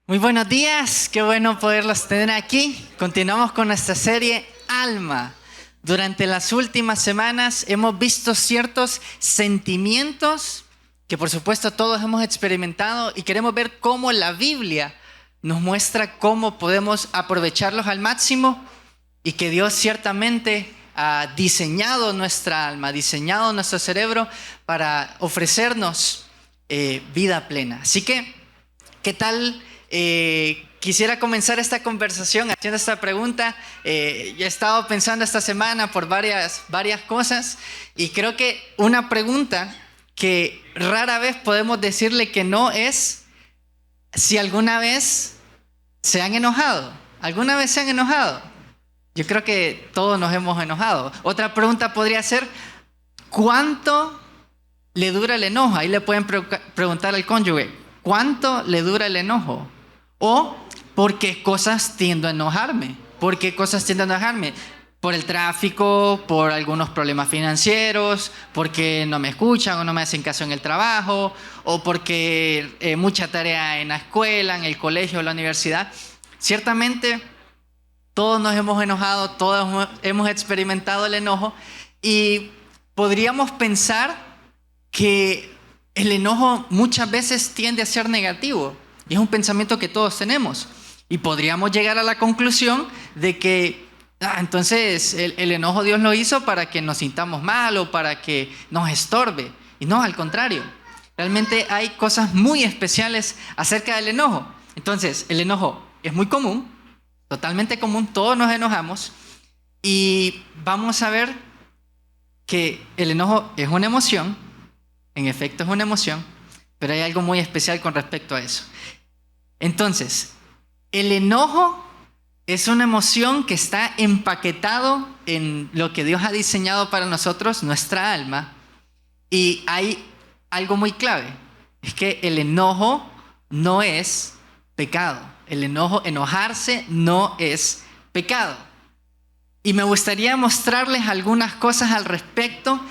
Muy buenos días, qué bueno poderlos tener aquí. Continuamos con nuestra serie Alma. Durante las últimas semanas hemos visto ciertos sentimientos que por supuesto todos hemos experimentado y queremos ver cómo la Biblia nos muestra cómo podemos aprovecharlos al máximo y que Dios ciertamente ha diseñado nuestra alma, ha diseñado nuestro cerebro para ofrecernos vida plena. Así que, ¿qué tal? Quisiera comenzar esta conversación haciendo esta pregunta. Ya he estado pensando esta semana por varias cosas y creo que una pregunta que rara vez podemos decirle que no es si alguna vez se han enojado. ¿Alguna vez se han enojado? Yo creo que todos nos hemos enojado. Otra pregunta podría ser, ¿cuánto le dura el enojo? Ahí le pueden preguntar al cónyuge, ¿cuánto le dura el enojo? O ¿por qué cosas tiendo a enojarme? ¿Por qué cosas tiendo a enojarme? Por el tráfico, por algunos problemas financieros, porque no me escuchan o no me hacen caso en el trabajo, o porque mucha tarea en la escuela, en el colegio, en la universidad. Ciertamente todos nos hemos enojado, todos hemos experimentado el enojo y podríamos pensar que el enojo muchas veces tiende a ser negativo. Y es un pensamiento que todos tenemos. Y podríamos llegar a la conclusión de que, entonces el enojo Dios lo hizo para que nos sintamos mal o para que nos estorbe. Y no, al contrario. Realmente hay cosas muy especiales acerca del enojo. Entonces, el enojo es muy común, totalmente común, todos nos enojamos. Y vamos a ver que el enojo es una emoción, en efecto es una emoción, pero hay algo muy especial con respecto a eso. Entonces, el enojo es una emoción que está empaquetado en lo que Dios ha diseñado para nosotros, nuestra alma. Y hay algo muy clave, es que el enojo no es pecado. El enojarse no es pecado. Y me gustaría mostrarles algunas cosas al respecto.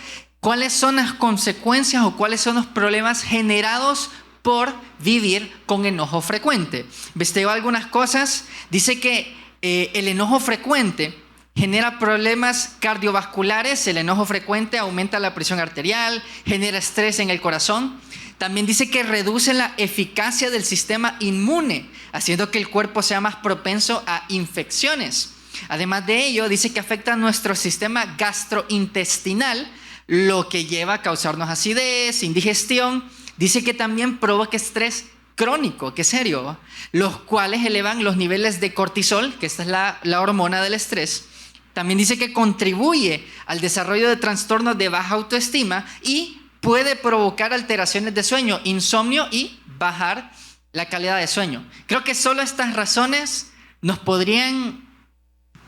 ¿Cuáles son las consecuencias o cuáles son los problemas generados por vivir con enojo frecuente? Investigó algunas cosas. Dice que el enojo frecuente genera problemas cardiovasculares. El enojo frecuente aumenta la presión arterial, genera estrés en el corazón. También dice que reduce la eficacia del sistema inmune, haciendo que el cuerpo sea más propenso a infecciones. Además de ello, dice que afecta a nuestro sistema gastrointestinal, lo que lleva a causarnos acidez, indigestión. Dice que también provoca estrés crónico, que es serio, los cuales elevan los niveles de cortisol, que esta es la hormona del estrés. También dice que contribuye al desarrollo de trastornos de baja autoestima y puede provocar alteraciones de sueño, insomnio y bajar la calidad de sueño. Creo que solo estas razones nos podrían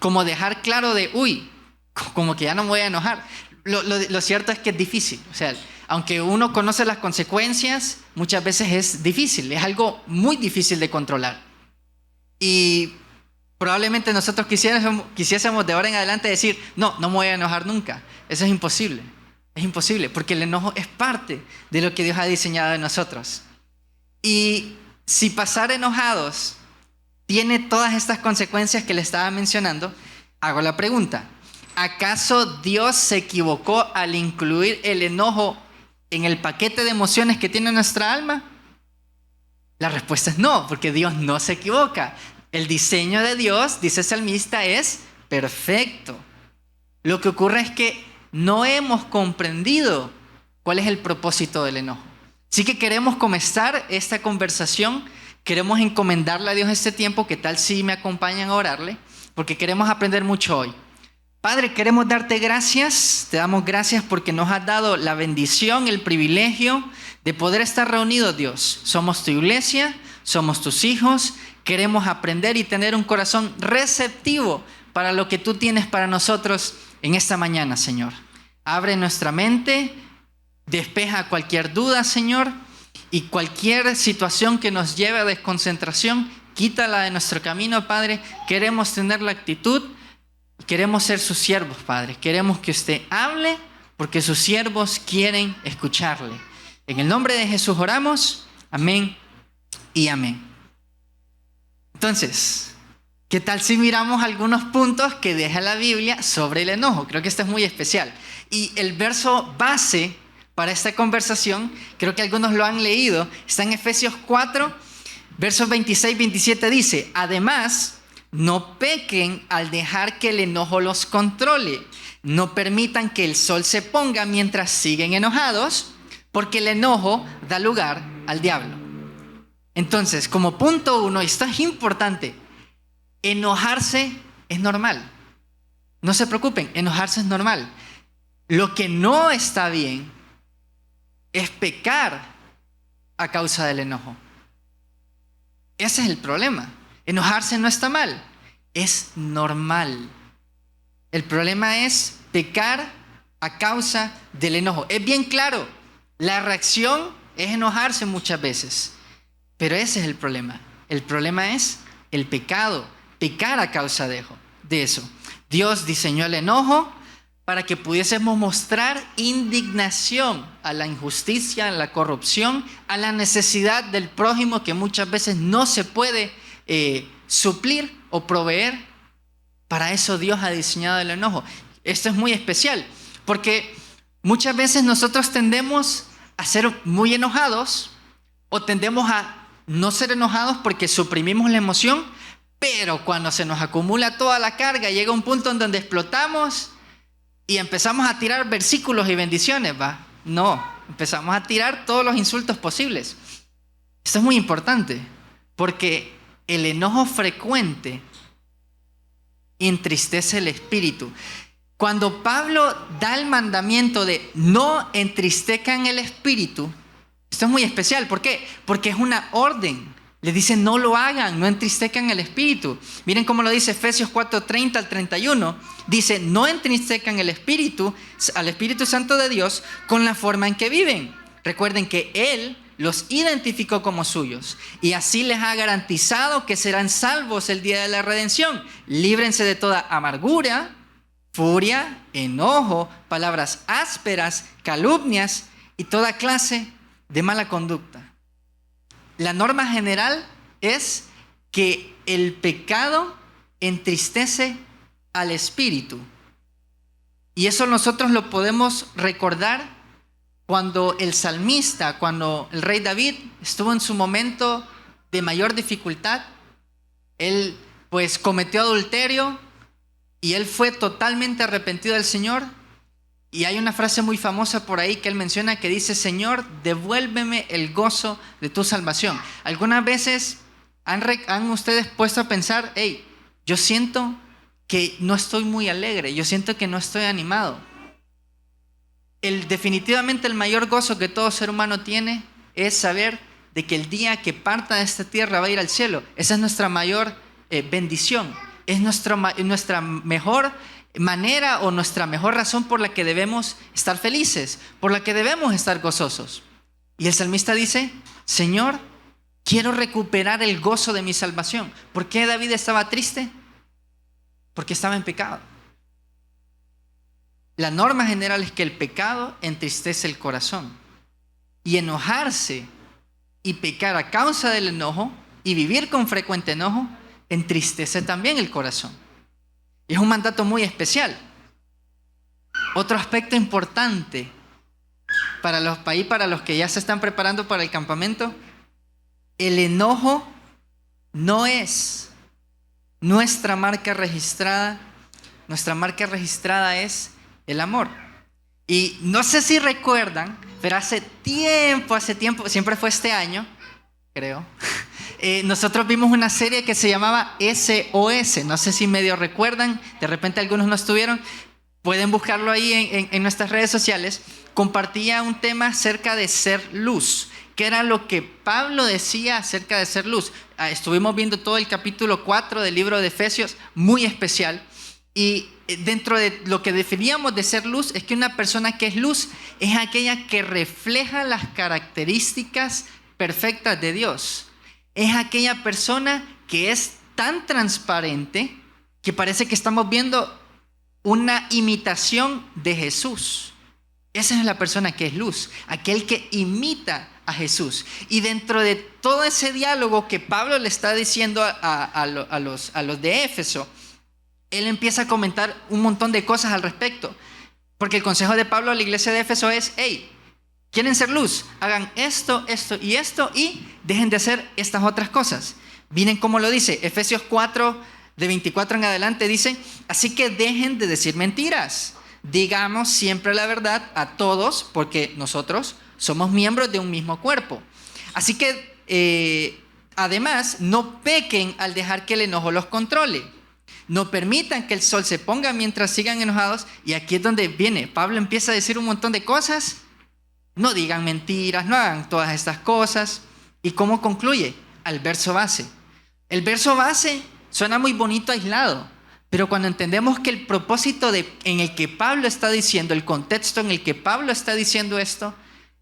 como dejar claro de, como que ya no me voy a enojar. Lo cierto es que es difícil. O sea, aunque uno conoce las consecuencias, muchas veces es difícil. Es algo muy difícil de controlar. Y probablemente nosotros quisiésemos de ahora en adelante decir, no me voy a enojar nunca. Eso es imposible. Es imposible, porque el enojo es parte de lo que Dios ha diseñado de nosotros. Y si pasar enojados tiene todas estas consecuencias que le estaba mencionando, hago la pregunta: ¿acaso Dios se equivocó al incluir el enojo en el paquete de emociones que tiene nuestra alma? La respuesta es no, porque Dios no se equivoca. El diseño de Dios, dice el salmista, es perfecto. Lo que ocurre es que no hemos comprendido cuál es el propósito del enojo. Así que queremos comenzar esta conversación, queremos encomendarle a Dios este tiempo. ¿Qué tal si me acompañan a orarle? Porque queremos aprender mucho hoy. Padre, queremos darte gracias, te damos gracias porque nos has dado la bendición, el privilegio de poder estar reunidos, Dios. Somos tu iglesia, somos tus hijos, queremos aprender y tener un corazón receptivo para lo que tú tienes para nosotros en esta mañana, Señor. Abre nuestra mente, despeja cualquier duda, Señor, y cualquier situación que nos lleve a desconcentración, quítala de nuestro camino, Padre. Queremos tener la actitud. Queremos ser sus siervos, Padre. Queremos que usted hable porque sus siervos quieren escucharle. En el nombre de Jesús oramos. Amén y amén. Entonces, ¿qué tal si miramos algunos puntos que deja la Biblia sobre el enojo? Creo que esto es muy especial. Y el verso base para esta conversación, creo que algunos lo han leído, está en Efesios 4, versos 26-27 dice: además, no pequen al dejar que el enojo los controle. No permitan que el sol se ponga mientras siguen enojados, porque el enojo da lugar al diablo. Entonces, como punto 1, esto es importante, enojarse es normal. No se preocupen, enojarse es normal. Lo que no está bien es pecar a causa del enojo. Ese es el problema. Enojarse no está mal, es normal. El problema es pecar a causa del enojo. Es bien claro, la reacción es enojarse muchas veces, pero ese es el problema. El problema es el pecado, pecar a causa de eso. Dios diseñó el enojo para que pudiésemos mostrar indignación a la injusticia, a la corrupción, a la necesidad del prójimo que muchas veces no se puede suplir o proveer. Para eso Dios ha diseñado el enojo. Esto es muy especial, porque muchas veces nosotros tendemos a ser muy enojados o tendemos a no ser enojados porque suprimimos la emoción, pero cuando se nos acumula toda la carga, llega un punto en donde explotamos y empezamos a tirar versículos y bendiciones, ¿va? No, empezamos a tirar todos los insultos posibles. Esto es muy importante, porque el enojo frecuente entristece el espíritu. Cuando Pablo da el mandamiento de no entristezcan el espíritu, esto es muy especial. ¿Por qué? Porque es una orden. Le dice no lo hagan, no entristezcan el espíritu. Miren cómo lo dice Efesios 4:30 al 31. Dice: no entristezcan el espíritu, al Espíritu Santo de Dios, con la forma en que viven. Recuerden que Él los identificó como suyos y así les ha garantizado que serán salvos el día de la redención. Líbrense de toda amargura, furia, enojo, palabras ásperas, calumnias y toda clase de mala conducta. La norma general es que el pecado entristece al espíritu, y eso nosotros lo podemos recordar cuando el salmista, cuando el rey David estuvo en su momento de mayor dificultad. Él pues cometió adulterio y él fue totalmente arrepentido del Señor. Y hay una frase muy famosa por ahí que él menciona que dice: Señor, devuélveme el gozo de tu salvación. Algunas veces han ustedes puesto a pensar: hey, yo siento que no estoy muy alegre, yo siento que no estoy animado. Definitivamente el mayor gozo que todo ser humano tiene es saber de que el día que parta de esta tierra va a ir al cielo. Esa es nuestra mayor bendición, es nuestra mejor manera o nuestra mejor razón por la que debemos estar felices, por la que debemos estar gozosos. Y el salmista dice: Señor, quiero recuperar el gozo de mi salvación. ¿Por qué David estaba triste? Porque estaba en pecado. La norma general es que el pecado entristece el corazón, y enojarse y pecar a causa del enojo y vivir con frecuente enojo entristece también el corazón. Y es un mandato muy especial. Otro aspecto importante para los que ya se están preparando para el campamento: el enojo no es nuestra marca registrada. Nuestra marca registrada es el amor. Y no sé si recuerdan, pero hace tiempo, siempre fue este año, creo, nosotros vimos una serie que se llamaba SOS. No sé si medio recuerdan, de repente algunos no estuvieron, pueden buscarlo ahí en nuestras redes sociales. Compartía un tema acerca de ser luz, que era lo que Pablo decía acerca de ser luz. Estuvimos viendo todo el capítulo 4 del libro de Efesios, muy especial. Y dentro de lo que definíamos de ser luz es que una persona que es luz es aquella que refleja las características perfectas de Dios. Es aquella persona que es tan transparente que parece que estamos viendo una imitación de Jesús. Esa es la persona que es luz, aquel que imita a Jesús. Y dentro de todo ese diálogo que Pablo le está diciendo a los de Éfeso, él empieza a comentar un montón de cosas al respecto. Porque el consejo de Pablo a la iglesia de Éfeso es: hey, ¿quieren ser luz? Hagan esto, esto y dejen de hacer estas otras cosas. Miren cómo lo dice, Efesios 4, de 24 en adelante, dice: así que dejen de decir mentiras. Digamos siempre la verdad a todos, porque nosotros somos miembros de un mismo cuerpo. Así que, además, no pequen al dejar que el enojo los controle. No permitan que el sol se ponga mientras sigan enojados. Y aquí es donde viene, Pablo empieza a decir un montón de cosas. No digan mentiras, no hagan todas estas cosas. ¿Y cómo concluye? Al verso base. El verso base suena muy bonito aislado, pero cuando entendemos que el propósito en el que Pablo está diciendo, el contexto en el que Pablo está diciendo esto,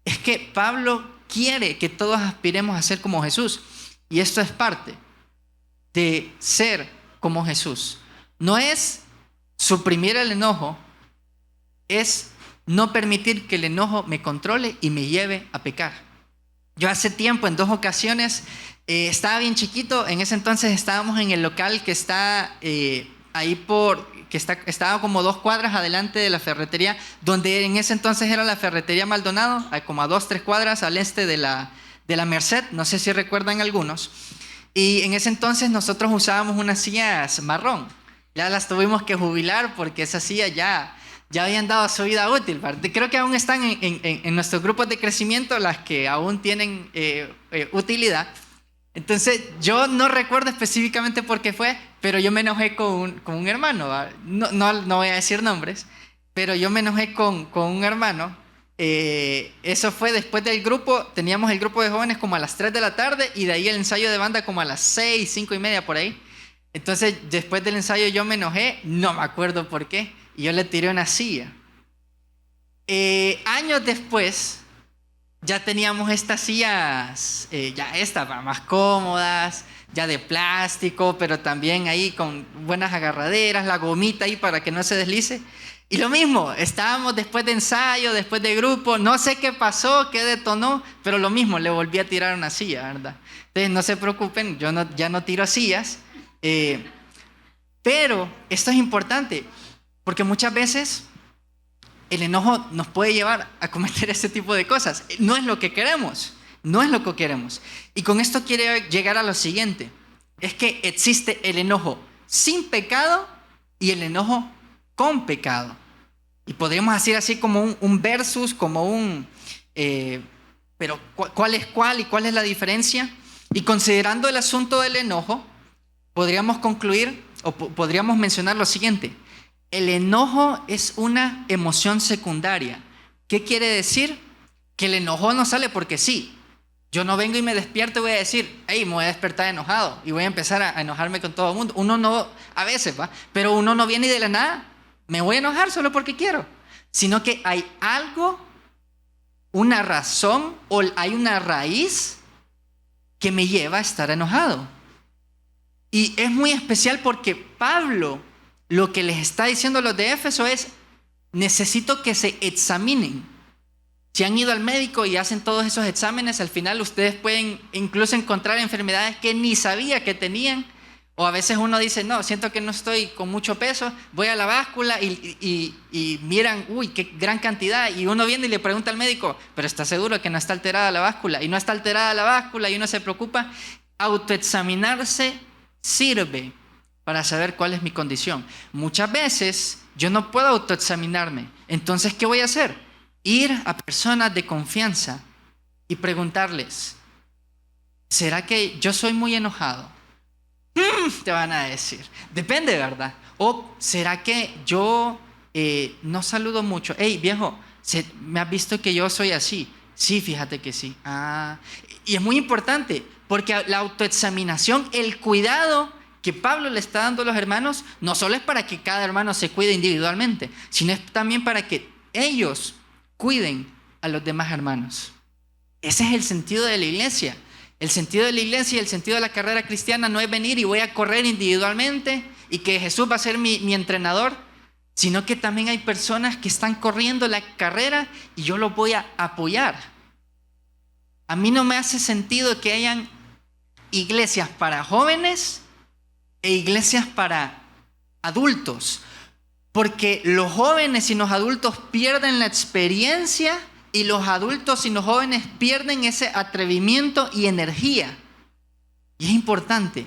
es que Pablo quiere que todos aspiremos a ser como Jesús. Y esto es parte de ser como Jesús. No es suprimir el enojo, es no permitir que el enojo me controle y me lleve a pecar. Yo hace tiempo, en 2 ocasiones, estaba bien chiquito. En ese entonces estábamos en el local que está estaba como 2 cuadras adelante de la ferretería, donde en ese entonces era la ferretería Maldonado, como a 2, 3 cuadras al este de la Merced. No sé si recuerdan algunos. Y en ese entonces nosotros usábamos unas sillas marrón. Ya las tuvimos que jubilar porque esas sillas ya habían dado su vida útil. Creo que aún están en nuestros grupos de crecimiento las que aún tienen utilidad. Entonces yo no recuerdo específicamente por qué fue, pero yo me enojé con un hermano. No voy a decir nombres, pero yo me enojé con un hermano. Eso fue después del grupo. Teníamos el grupo de jóvenes como a las 3 de la tarde y de ahí el ensayo de banda como a las 6, 5 y media por ahí. Entonces después del ensayo yo me enojé, no me acuerdo por qué, y yo le tiré una silla. Años después ya teníamos estas sillas, más cómodas, ya de plástico, pero también ahí con buenas agarraderas, la gomita ahí para que no se deslice. Y lo mismo, estábamos después de ensayo, después de grupo, no sé qué pasó, qué detonó, pero lo mismo, le volví a tirar una silla, ¿verdad? Entonces no se preocupen, yo ya no tiro sillas, pero esto es importante, porque muchas veces el enojo nos puede llevar a cometer este tipo de cosas. No es lo que queremos, no es lo que queremos. Y con esto quiero llegar a lo siguiente, es que existe el enojo sin pecado y el enojo con pecado. Y podríamos hacer así como un versus, como pero ¿cuál es cuál y cuál es la diferencia? Y considerando el asunto del enojo, podríamos concluir o podríamos mencionar lo siguiente: el enojo es una emoción secundaria. ¿Qué quiere decir? Que el enojo no sale porque sí. Yo no vengo y me despierto y voy a decir: hey, me voy a despertar enojado y voy a empezar a enojarme con todo el mundo. Uno no, a veces va, pero uno no viene de la nada. Me voy a enojar solo porque quiero. Sino que hay algo, una razón o hay una raíz que me lleva a estar enojado. Y es muy especial porque Pablo lo que les está diciendo a los de Éfeso es: necesito que se examinen. Si han ido al médico y hacen todos esos exámenes, al final ustedes pueden incluso encontrar enfermedades que ni sabía que tenían. O a veces uno dice: no, siento que no estoy con mucho peso, voy a la báscula y miran, uy, qué gran cantidad. Y uno viene y le pregunta al médico: pero ¿está seguro que no está alterada la báscula? Y no está alterada la báscula y uno se preocupa. Autoexaminarse sirve para saber cuál es mi condición. Muchas veces yo no puedo autoexaminarme. Entonces, ¿qué voy a hacer? Ir a personas de confianza y preguntarles: ¿será que yo soy muy enojado? Te van a decir, depende, ¿verdad? O ¿será que yo no saludo mucho? Hey, viejo, ¿me has visto que yo soy así? Sí, fíjate que sí. Y es muy importante, porque la autoexaminación, el cuidado que Pablo le está dando a los hermanos, no solo es para que cada hermano se cuide individualmente, sino es también para que ellos cuiden a los demás hermanos. Ese es el sentido de la iglesia. El sentido de la iglesia y el sentido de la carrera cristiana no es venir y voy a correr individualmente y que Jesús va a ser mi entrenador, sino que también hay personas que están corriendo la carrera y yo los voy a apoyar. A mí no me hace sentido que hayan iglesias para jóvenes e iglesias para adultos, porque los jóvenes y los adultos pierden la experiencia y los adultos y los jóvenes pierden ese atrevimiento y energía. Y es importante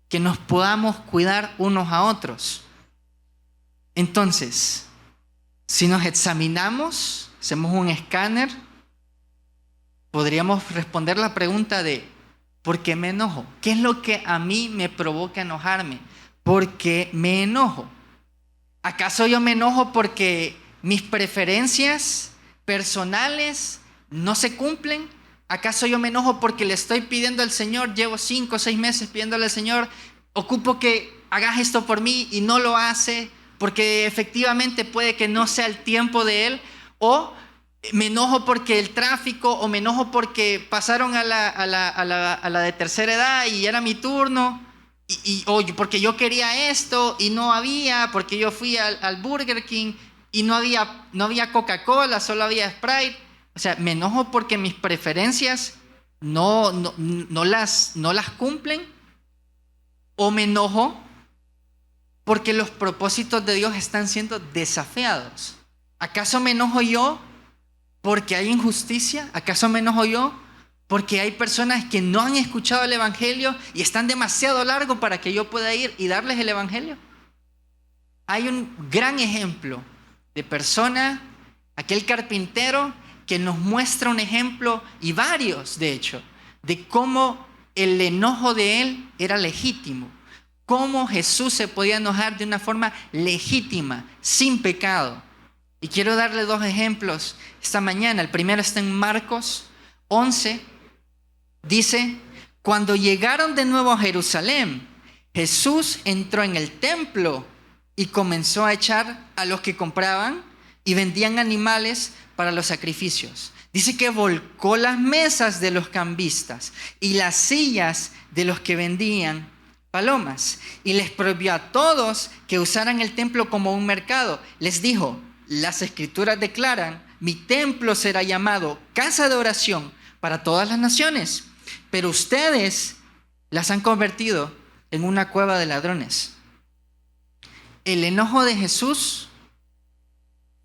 que nos podamos cuidar unos a otros. Entonces, si nos examinamos, hacemos un escáner, podríamos responder la pregunta de ¿por qué me enojo? ¿Qué es lo que a mí me provoca enojarme? ¿Por qué me enojo? ¿Acaso yo me enojo porque mis preferencias personales no se cumplen? ¿Acaso yo me enojo porque le estoy pidiendo al Señor, llevo 5 o 6 meses pidiéndole al Señor, ocupo que hagas esto por mí y no lo hace porque efectivamente puede que no sea el tiempo de Él? ¿O me enojo porque el tráfico, o me enojo porque pasaron a la de tercera edad y era mi turno, o porque yo quería esto y no había, porque yo fui al Burger King y no había Coca-Cola, solo había Sprite? O sea, me enojo porque mis preferencias no las cumplen, o me enojo porque los propósitos de Dios están siendo desafiados. ¿Acaso me enojo yo porque hay injusticia? ¿Acaso me enojo yo porque hay personas que no han escuchado el Evangelio y están demasiado largos para que yo pueda ir y darles el Evangelio? Hay un gran ejemplo de persona, aquel carpintero que nos muestra un ejemplo, y varios de hecho, de cómo el enojo de él era legítimo, cómo Jesús se podía enojar de una forma legítima, sin pecado. Y quiero darle 2 ejemplos esta mañana. El primero está en Marcos 11. Dice: cuando llegaron de nuevo a Jerusalén, Jesús entró en el templo y comenzó a echar a los que compraban y vendían animales para los sacrificios. Dice que volcó las mesas de los cambistas y las sillas de los que vendían palomas, y les prohibió a todos que usaran el templo como un mercado. Les dijo: las escrituras declaran, mi templo será llamado casa de oración para todas las naciones, pero ustedes las han convertido en una cueva de ladrones. El enojo de Jesús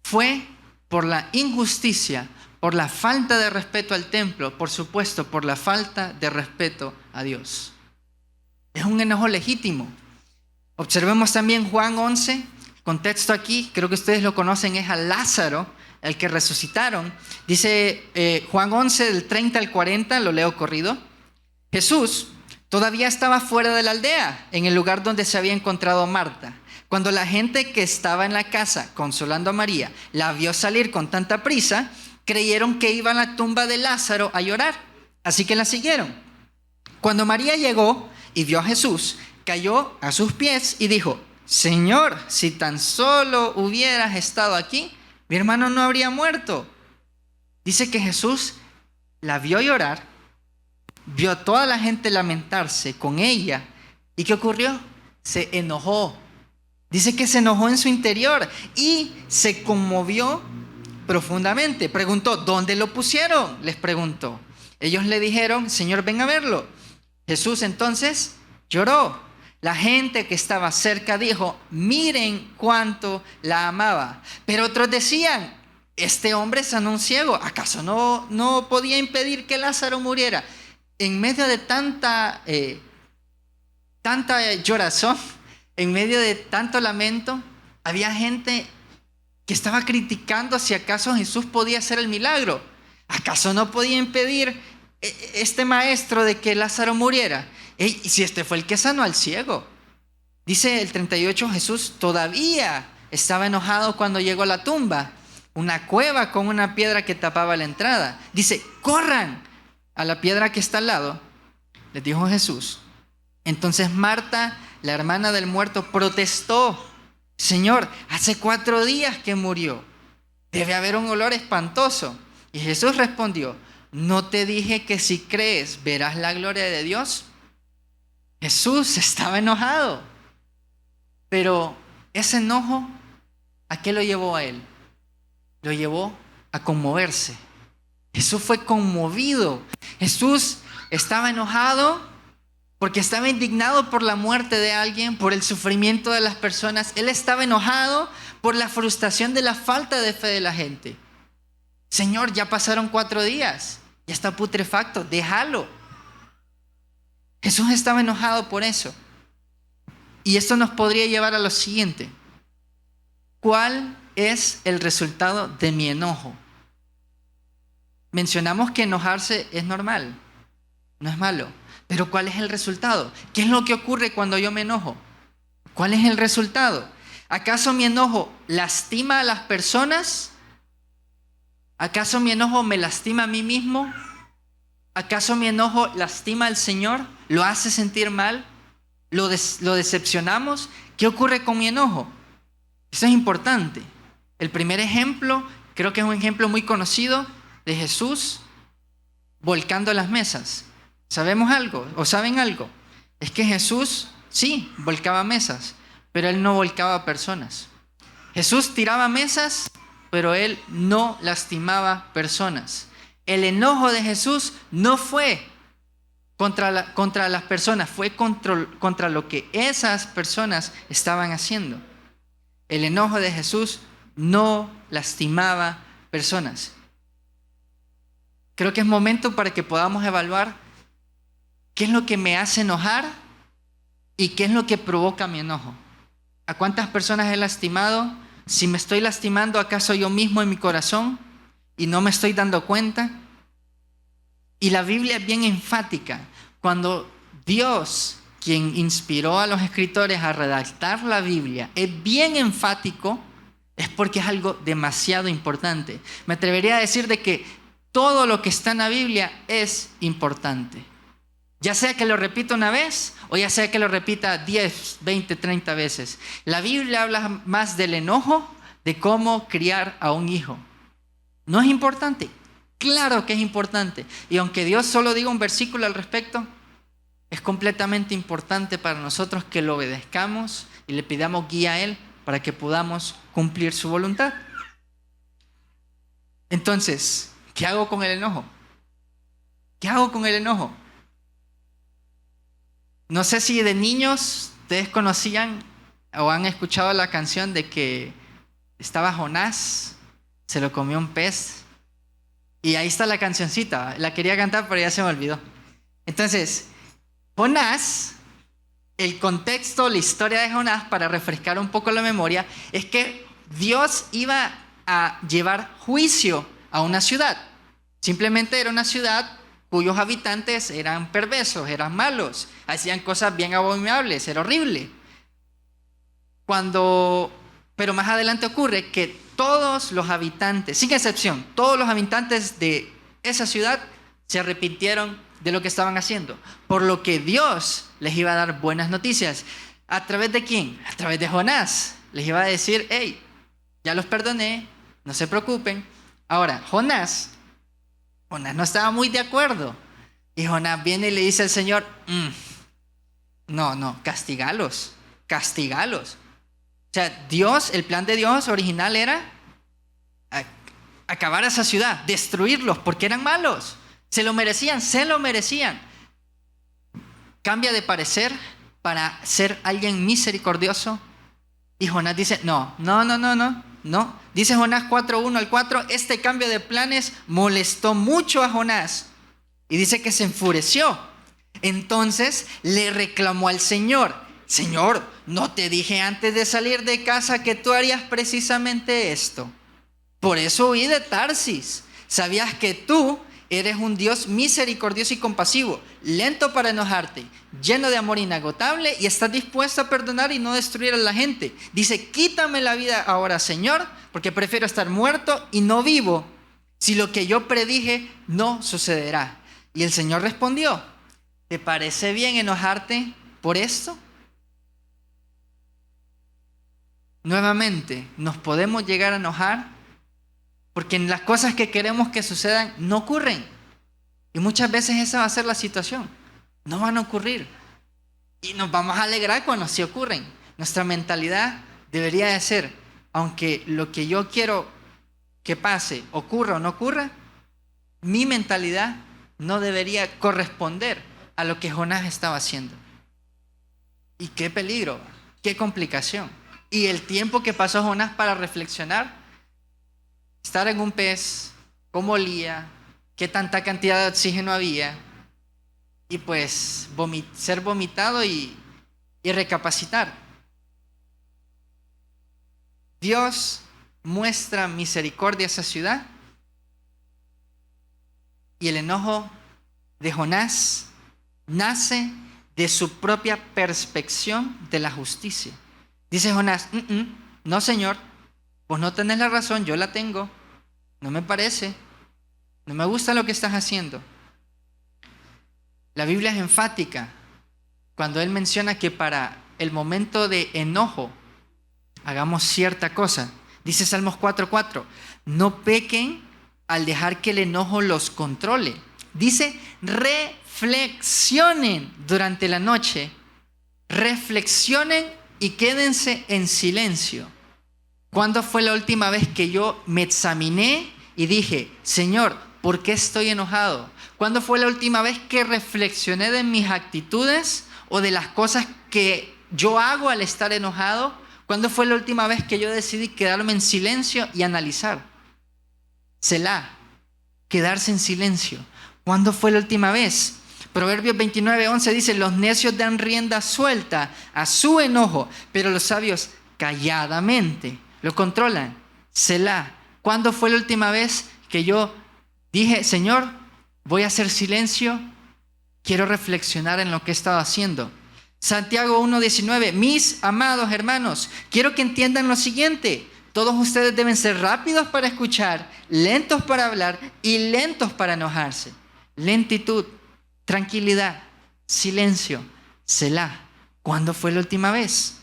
fue por la injusticia, por la falta de respeto al templo, por supuesto, por la falta de respeto a Dios. Es un enojo legítimo. Observemos también Juan 11. El contexto aquí, creo que ustedes lo conocen, es a Lázaro, el que resucitaron. Dice Juan 11, del 30 al 40, lo leo corrido. Jesús todavía estaba fuera de la aldea, en el lugar donde se había encontrado Marta. Cuando la gente que estaba en la casa consolando a María la vio salir con tanta prisa, creyeron que iba a la tumba de Lázaro a llorar, así que la siguieron. Cuando María llegó y vio a Jesús, cayó a sus pies y dijo: Señor, si tan solo hubieras estado aquí, mi hermano no habría muerto. Dice que Jesús la vio llorar, vio a toda la gente lamentarse con ella. ¿Y qué ocurrió? Se enojó. Dice que se enojó en su interior y se conmovió profundamente. Preguntó: ¿dónde lo pusieron? Les preguntó. Ellos le dijeron: Señor, ven a verlo. Jesús entonces lloró. La gente que estaba cerca dijo: miren cuánto la amaba. Pero otros decían: este hombre sanó un ciego. ¿Acaso no podía impedir que Lázaro muriera? En medio de tanta llorazón, en medio de tanto lamento, había gente que estaba criticando si acaso Jesús podía hacer el milagro. ¿Acaso no podía impedir este maestro de que Lázaro muriera? Y si este fue el que sanó al ciego. Dice el 38, Jesús todavía estaba enojado cuando llegó a la tumba, una cueva con una piedra que tapaba la entrada. Dice: corran a la piedra que está al lado, les dijo Jesús. Entonces Marta, la hermana del muerto, protestó: Señor, hace 4 días que murió. Debe haber un olor espantoso. Y Jesús respondió: ¿no te dije que si crees verás la gloria de Dios? Jesús estaba enojado. Pero ese enojo, ¿a qué lo llevó a él? Lo llevó a conmoverse. Jesús fue conmovido. Jesús estaba enojado porque estaba indignado por la muerte de alguien, por el sufrimiento de las personas. Él estaba enojado por la frustración de la falta de fe de la gente. Señor, ya pasaron 4 días, ya está putrefacto, déjalo. Jesús estaba enojado por eso. Y esto nos podría llevar a lo siguiente. ¿Cuál es el resultado de mi enojo? Mencionamos que enojarse es normal, no es malo. Pero ¿cuál es el resultado? ¿Qué es lo que ocurre cuando yo me enojo? ¿Cuál es el resultado? ¿Acaso mi enojo lastima a las personas? ¿Acaso mi enojo me lastima a mí mismo? ¿Acaso mi enojo lastima al Señor? ¿Lo hace sentir mal? ¿Lo decepcionamos? ¿Qué ocurre con mi enojo? Eso es importante. El primer ejemplo, creo que es un ejemplo muy conocido de Jesús volcando las mesas. ¿Sabemos algo? ¿O saben algo? Es que Jesús, sí, volcaba mesas, pero Él no volcaba personas. Jesús tiraba mesas, pero Él no lastimaba personas. El enojo de Jesús no fue contra las personas, fue contra lo que esas personas estaban haciendo. El enojo de Jesús no lastimaba personas. Creo que es momento para que podamos evaluar qué es lo que me hace enojar y qué es lo que provoca mi enojo. ¿A cuántas personas he lastimado? Si me estoy lastimando, ¿acaso yo mismo en mi corazón y no me estoy dando cuenta? Y la Biblia es bien enfática. Cuando Dios, quien inspiró a los escritores a redactar la Biblia, es bien enfático, es porque es algo demasiado importante. Me atrevería a decir de que todo lo que está en la Biblia es importante. Ya sea que lo repita una vez o ya sea que lo repita 10, 20, 30 veces. La Biblia habla más del enojo, de cómo criar a un hijo. ¿No es importante? Claro que es importante. Y aunque Dios solo diga un versículo al respecto, es completamente importante para nosotros que lo obedezcamos y le pidamos guía a Él para que podamos cumplir su voluntad. Entonces, ¿qué hago con el enojo? ¿Qué hago con el enojo? No sé si de niños ustedes conocían o han escuchado la canción de que estaba Jonás, se lo comió un pez. Y ahí está la cancioncita. La quería cantar, pero ya se me olvidó. Entonces, Jonás, el contexto, la historia de Jonás, para refrescar un poco la memoria, es que Dios iba a llevar juicio a una ciudad. Simplemente era una ciudad cuyos habitantes eran perversos, eran malos, hacían cosas bien abominables, era horrible. Pero más adelante ocurre que todos los habitantes, sin excepción, todos los habitantes de esa ciudad se arrepintieron de lo que estaban haciendo, por lo que Dios les iba a dar buenas noticias. ¿A través de quién? A través de Jonás. Les iba a decir, hey, ya los perdoné, no se preocupen. Ahora, Jonás no estaba muy de acuerdo. Y Jonás viene y le dice al Señor, no, castigalos. O sea, el plan de Dios original era acabar esa ciudad, destruirlos, porque eran malos. Se lo merecían. Cambia de parecer para ser alguien misericordioso. Y Jonás dice, no. Dice Jonás 4:1 al 4, este cambio de planes molestó mucho a Jonás. Y dice que se enfureció. Entonces le reclamó al Señor, Señor, ¿no te dije antes de salir de casa que tú harías precisamente esto? Por eso huí de Tarsis. ¿Sabías que tú eres un Dios misericordioso y compasivo, lento para enojarte, lleno de amor inagotable y estás dispuesto a perdonar y no destruir a la gente? Dice, quítame la vida ahora, Señor, porque prefiero estar muerto y no vivo si lo que yo predije no sucederá. Y el Señor respondió, ¿te parece bien enojarte por esto? Nuevamente, nos podemos llegar a enojar porque en las cosas que queremos que sucedan no ocurren. Y muchas veces esa va a ser la situación. No van a ocurrir. Y nos vamos a alegrar cuando sí ocurren. Nuestra mentalidad debería de ser, aunque lo que yo quiero que pase ocurra o no ocurra, mi mentalidad no debería corresponder a lo que Jonás estaba haciendo. Y qué peligro, qué complicación. Y el tiempo que pasó Jonás para reflexionar, estar en un pez, cómo olía, qué tanta cantidad de oxígeno había, y pues ser vomitado y recapacitar. Dios muestra misericordia a esa ciudad, y el enojo de Jonás nace de su propia perspección de la justicia. Dice Jonás, no Señor, vos no tenés la razón, yo la tengo, no me parece, no me gusta lo que estás haciendo. La Biblia es enfática cuando Él menciona que para el momento de enojo hagamos cierta cosa. Dice Salmos 4:4, no pequen al dejar que el enojo los controle. Dice, reflexionen durante la noche, reflexionen y quédense en silencio. ¿Cuándo fue la última vez que yo me examiné y dije, Señor, ¿por qué estoy enojado? ¿Cuándo fue la última vez que reflexioné de mis actitudes o de las cosas que yo hago al estar enojado? ¿Cuándo fue la última vez que yo decidí quedarme en silencio y analizar? Selah, quedarse en silencio. ¿Cuándo fue la última vez? Proverbios 29:11 dice, los necios dan rienda suelta a su enojo, pero los sabios calladamente lo controlan. Selah. ¿Cuándo fue la última vez que yo dije, Señor, voy a hacer silencio, quiero reflexionar en lo que he estado haciendo? Santiago 1:19, mis amados hermanos, quiero que entiendan lo siguiente. Todos ustedes deben ser rápidos para escuchar, lentos para hablar y lentos para enojarse. Lentitud, tranquilidad, silencio, selah. ¿Cuándo fue la última vez?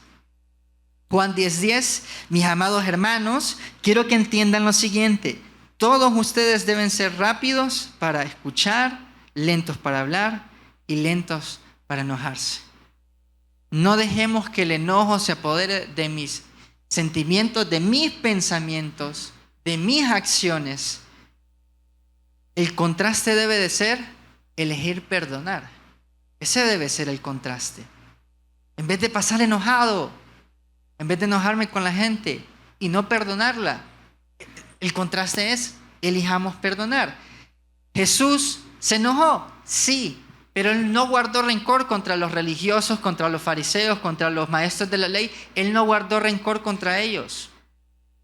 Juan 10:10, mis amados hermanos, quiero que entiendan lo siguiente. Todos ustedes deben ser rápidos para escuchar, lentos para hablar y lentos para enojarse. No dejemos que el enojo se apodere de mis sentimientos, de mis pensamientos, de mis acciones. El contraste debe de ser elegir perdonar. Ese debe ser el contraste. En vez de pasar enojado, en vez de enojarme con la gente y no perdonarla, el contraste es elijamos perdonar. Jesús se enojó, sí, pero Él no guardó rencor contra los religiosos, contra los fariseos, contra los maestros de la ley. Él no guardó rencor contra ellos.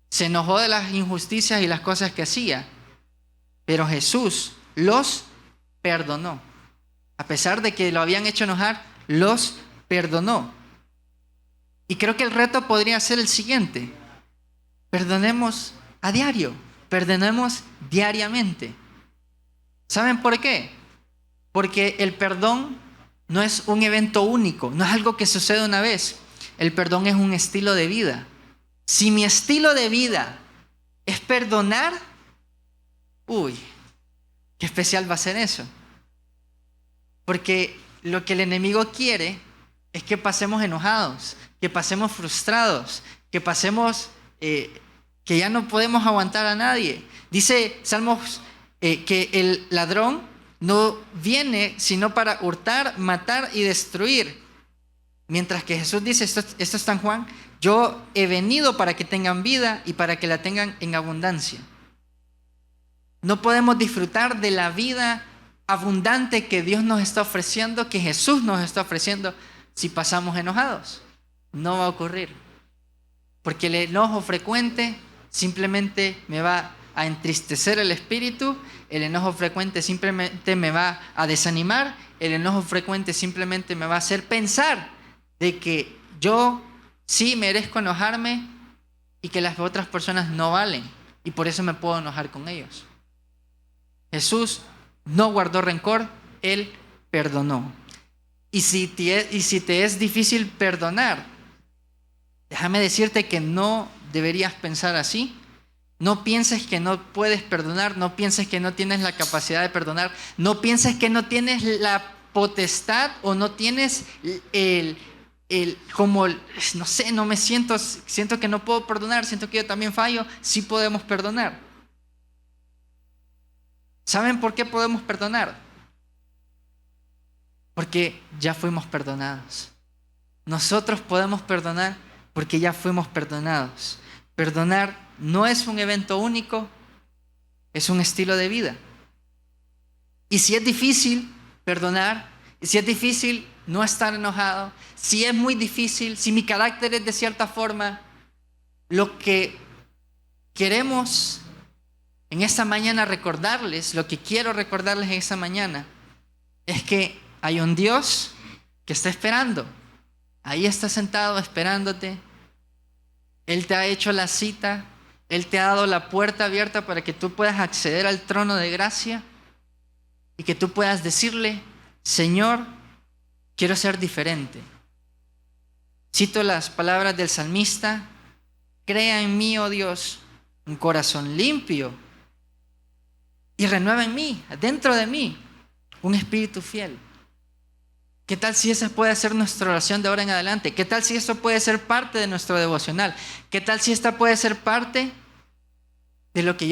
Se enojó de las injusticias y las cosas que hacía, pero Jesús los perdonó. A pesar de que lo habían hecho enojar, los perdonó. Y creo que el reto podría ser el siguiente. Perdonemos a diario, perdonemos diariamente. ¿Saben por qué? Porque el perdón no es un evento único, no es algo que sucede una vez. El perdón es un estilo de vida. Si mi estilo de vida es perdonar, uy, qué especial va a ser eso. Porque lo que el enemigo quiere es que pasemos enojados, que pasemos frustrados, que pasemos, que ya no podemos aguantar a nadie. Dice Salmos que el ladrón no viene sino para hurtar, matar y destruir. Mientras que Jesús dice, esto está en Juan, yo he venido para que tengan vida y para que la tengan en abundancia. No podemos disfrutar de la vida abundante que Dios nos está ofreciendo, que Jesús nos está ofreciendo, si pasamos enojados. No va a ocurrir. Porque el enojo frecuente simplemente me va a entristecer el espíritu, el enojo frecuente simplemente me va a desanimar, el enojo frecuente simplemente me va a hacer pensar de que yo sí merezco enojarme y que las otras personas no valen y por eso me puedo enojar con ellos. Jesús no guardó rencor, Él perdonó. Y si te es difícil perdonar, déjame decirte que no deberías pensar así. No pienses que no puedes perdonar, no pienses que no tienes la capacidad de perdonar, no pienses que no tienes la potestad o no tienes no sé, no me siento que no puedo perdonar, siento que yo también fallo. Sí podemos perdonar. ¿Saben por qué podemos perdonar? Porque ya fuimos perdonados. Nosotros podemos perdonar porque ya fuimos perdonados. Perdonar no es un evento único, es un estilo de vida. Y si es difícil perdonar, y si es difícil no estar enojado, si es muy difícil, si mi carácter es de cierta forma, lo que queremos en esta mañana recordarles, lo que quiero recordarles en esta mañana, es que hay un Dios que está esperando. Ahí está sentado esperándote. Él te ha hecho la cita. Él te ha dado la puerta abierta para que tú puedas acceder al trono de gracia y que tú puedas decirle: Señor, quiero ser diferente. Cito las palabras del salmista: crea en mí, oh Dios, un corazón limpio y renueva en mí, dentro de mí, un espíritu fiel. ¿Qué tal si esa puede ser nuestra oración de ahora en adelante? ¿Qué tal si esto puede ser parte de nuestro devocional? ¿Qué tal si esta puede ser parte de lo que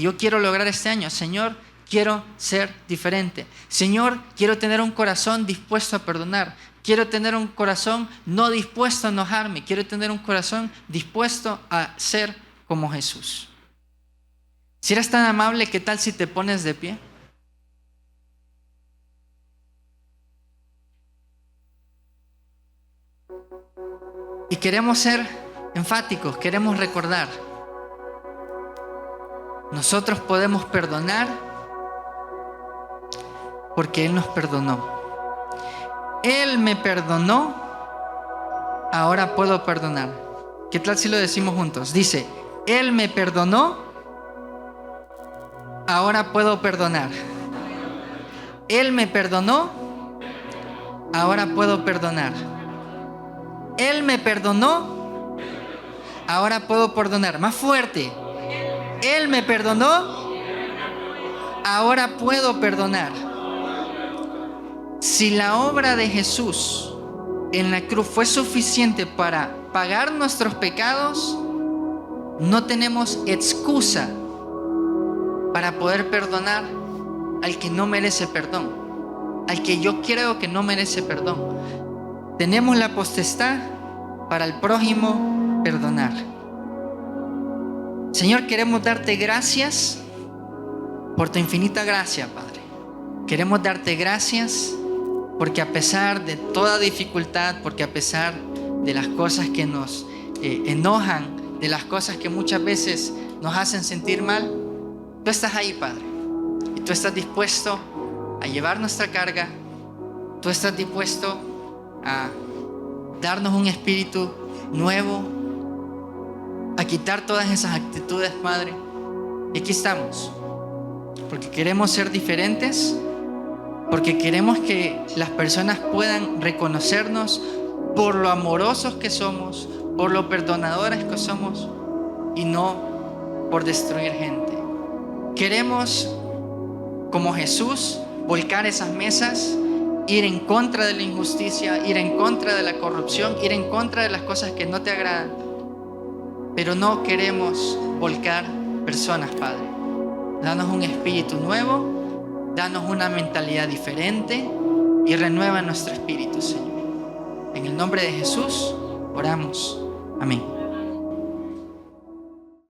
yo quiero lograr este año? Señor, quiero ser diferente. Señor, quiero tener un corazón dispuesto a perdonar. Quiero tener un corazón no dispuesto a enojarme. Quiero tener un corazón dispuesto a ser como Jesús. Si eres tan amable, ¿qué tal si te pones de pie? Y queremos ser enfáticos, queremos recordar. Nosotros podemos perdonar porque Él nos perdonó. Él me perdonó, ahora puedo perdonar. ¿Qué tal si lo decimos juntos? Dice: Él me perdonó, ahora puedo perdonar. Él me perdonó, ahora puedo perdonar. Él me perdonó, ahora puedo perdonar. Más fuerte. Él me perdonó, ahora puedo perdonar. Si la obra de Jesús en la cruz fue suficiente para pagar nuestros pecados, no tenemos excusa para poder perdonar al que no merece perdón, al que yo creo que no merece perdón. Tenemos la potestad para el prójimo perdonar. Señor, queremos darte gracias por tu infinita gracia, Padre. Queremos darte gracias porque a pesar de toda dificultad, porque a pesar de las cosas que nos enojan, de las cosas que muchas veces nos hacen sentir mal, tú estás ahí, Padre. Y tú estás dispuesto a llevar nuestra carga. Tú estás dispuesto a darnos un espíritu nuevo, a quitar todas esas actitudes, Padre. Y aquí estamos, porque queremos ser diferentes, porque queremos que las personas puedan reconocernos por lo amorosos que somos, por lo perdonadores que somos, y no por destruir gente. Queremos, como Jesús, volcar esas mesas, ir en contra de la injusticia, ir en contra de la corrupción, ir en contra de las cosas que no te agradan. Pero no queremos volcar personas, Padre. Danos un espíritu nuevo, danos una mentalidad diferente y renueva nuestro espíritu, Señor. En el nombre de Jesús oramos. Amén.